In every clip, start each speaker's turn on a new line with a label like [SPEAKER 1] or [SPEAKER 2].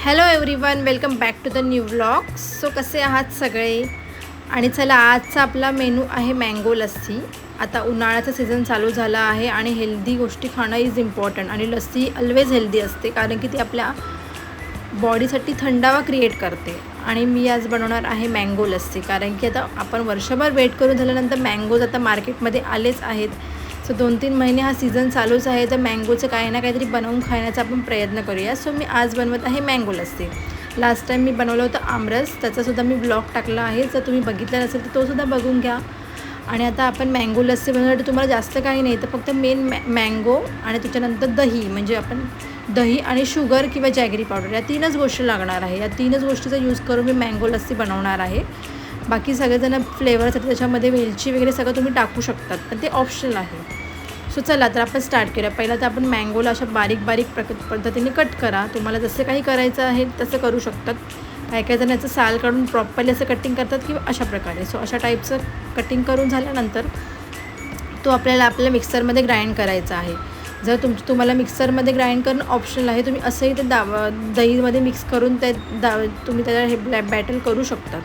[SPEAKER 1] Hello everyone, welcome back to the new vlog. So कसे आहात सगळे? आणि चला, आजचा आपला मेनू आहे मँगो लस्सी. आता उन्हाळ्याचा सीझन चालू झाला आहे आणि हेल्दी गोष्टी खाणं इज इम्पॉर्टंट. आणि लस्सी ऑलवेज हेल्दी असते कारण की ती आपल्या बॉडीसाठी थंडावा क्रिएट करते. आणि मी आज बनवणार आहे मँगो लस्सी कारण की आता आपण वर्षभर वेट करून झाल्यानंतर मँगोज आता मार्केटमध्ये आलेच आहेत. सो 2-3 महिने हा सीझन चालूच आहे, तर मँगोचं काही ना काहीतरी बनवून खाण्याचा आपण प्रयत्न करूया. सो मी आज बनवत आहे मँगो लस्सी. लास्ट टाईम मी बनवलं होतं आमरस, त्याचासुद्धा मी ब्लॉग टाकला आहे. जर तुम्ही बघितला नसेल तर तोसुद्धा बघून घ्या. आणि आता आपण मँगो लस्सी बनवण्यासाठी तुम्हाला जास्त काही नाही, तर फक्त मेन मँगो आणि त्याच्यानंतर दही, म्हणजे आपण दही आणि शुगर किंवा जॅगरी पावडर या 3च गोष्टी लागणार आहे. या 3च गोष्टीचा यूज करून मी मँगो लस्सी बनवणार आहे. बाकी सगळेजण फ्लेवरसाठी त्याच्यामध्ये वेलची वगैरे सगळं तुम्ही टाकू शकतात, पण ते ऑप्शनल आहे. सो चला तर आपण स्टार्ट करूया. पहिला तर आपण मँगोला अशा बारीक बारीक पद्धतीने कट करा. तुम्हाला जसं काही करायचं आहे तसं करू शकतात. काही जण याचं साल काढून प्रॉपरली असं कटिंग करतात किंवा अशा प्रकारे. सो अशा टाईपचं कटिंग करून झाल्यानंतर तो आपल्याला मिक्सरमध्ये ग्राइंड करायचा आहे. जर तुम्हाला मिक्सरमध्ये ग्राइंड करणं ऑप्शनल आहे, तुम्ही असंही ते दहीमध्ये मिक्स करून तुम्ही त्याला हे बॅटल करू शकतात.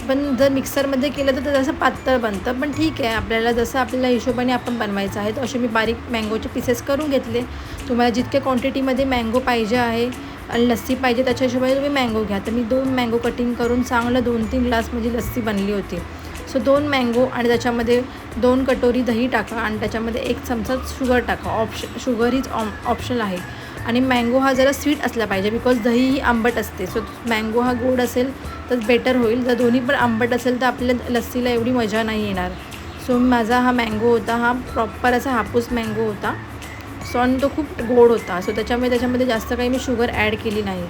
[SPEAKER 1] पण जर मिक्सरमध्ये केलं तर जसं पातळ बनतं, पण ठीक आहे, आपल्याला जसं आपल्याला हिशोबाने आपण बनवायचं आहे. तर असे मी बारीक मँगोचे पीसेस करून घेतले. तुम्हाला जितक्या क्वांटिटीमध्ये मँगो पाहिजे आहे आणि लस्सी पाहिजे त्याच्या हिशोबाने तुम्ही मँगो घ्या. तर मी 2 मँगो कटिंग करून चांगलं 2-3 ग्लास माझी लस्सी बनली होती. सो 2 मँगो आणि त्याच्यामध्ये 2 कटोरी दही टाका आणि त्याच्यामध्ये 1 चमचा शुगर टाका. शुगर हीच ऑप्शनल आहे. आणि मँगो हा जरा स्वीट असला पाहिजे, बिकॉज दही ही आंबट असते. सो मँगो हा गोड असेल तर बेटर होईल. जर दोन्ही पण आंबट असेल तर आपल्या लस्सीला एवढी मजा नाही येणार. सो माझा हा मँगो होता, हा प्रॉपर असा हापूस मँगो होता. सो आणि तो खूप गोड होता. सो त्याच्यामध्ये जास्त काही मी शुगर ॲड केली नाही.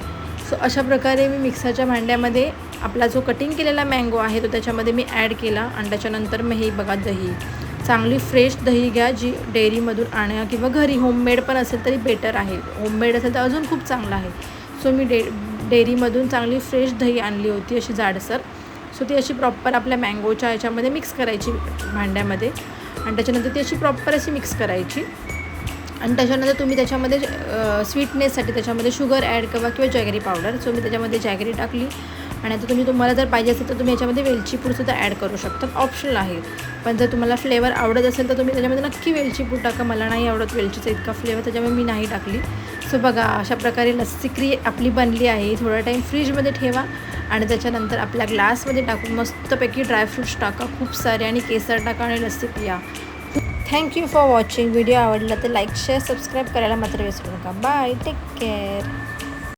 [SPEAKER 1] सो अशा प्रकारे मी मिक्सरच्या भांड्यामध्ये आपला जो कटिंग केलेला मँगो आहे तो त्याच्यामध्ये मी ॲड केला. आणि त्याच्यानंतर मग हे बघा, दही चांगली फ्रेश दही घ्या, जी डेअरीमधून आणा किंवा घरी होममेड पण असेल तरी बेटर आहे. होममेड असेल तर अजून खूप चांगलं आहे. सो मी डेअरीमधून चांगली फ्रेश दही आणली होती, अशी जाडसर. सो ती अशी प्रॉपर आपल्या मँगोच्या याच्यामध्ये मिक्स करायची भांड्यामध्ये. आणि त्याच्यानंतर ती अशी प्रॉपर अशी मिक्स करायची. आणि त्याच्यानंतर तुम्ही त्याच्यामध्ये स्वीटनेससाठी त्याच्यामध्ये शुगर ॲड करा किंवा जॅगरी पावडर. सो मी त्याच्यामध्ये जॅगरी टाकली. आणि आता तुम्हाला जर पाहिजे असेल तर तुम्ही याच्यामध्ये वेलची पूडसुद्धा ॲड करू शकता, ऑप्शनल आहे. पण जर तुम्हाला फ्लेवर आवडत असेल तर तुम्ही त्याच्यामध्ये नक्की वेलची पूड टाका. मला नाही आवडत वेलचीचा इतका फ्लेवर, त्याच्यामुळे मी नाही टाकली. सो बघा, अशा प्रकारे लस्सी आपली बनली आहे. थोडा टाईम फ्रीजमध्ये ठेवा आणि त्याच्यानंतर आपल्या ग्लासमध्ये टाकून मस्तपैकी ड्रायफ्रूट्स टाका खूप सारे आणि केसर टाका आणि लस्सी पिया. Thank you for watching. व्हिडिओ आवडला तर लाईक, शेअर, सबस्क्राईब करायला मात्र विसरू नका. Bye, take care.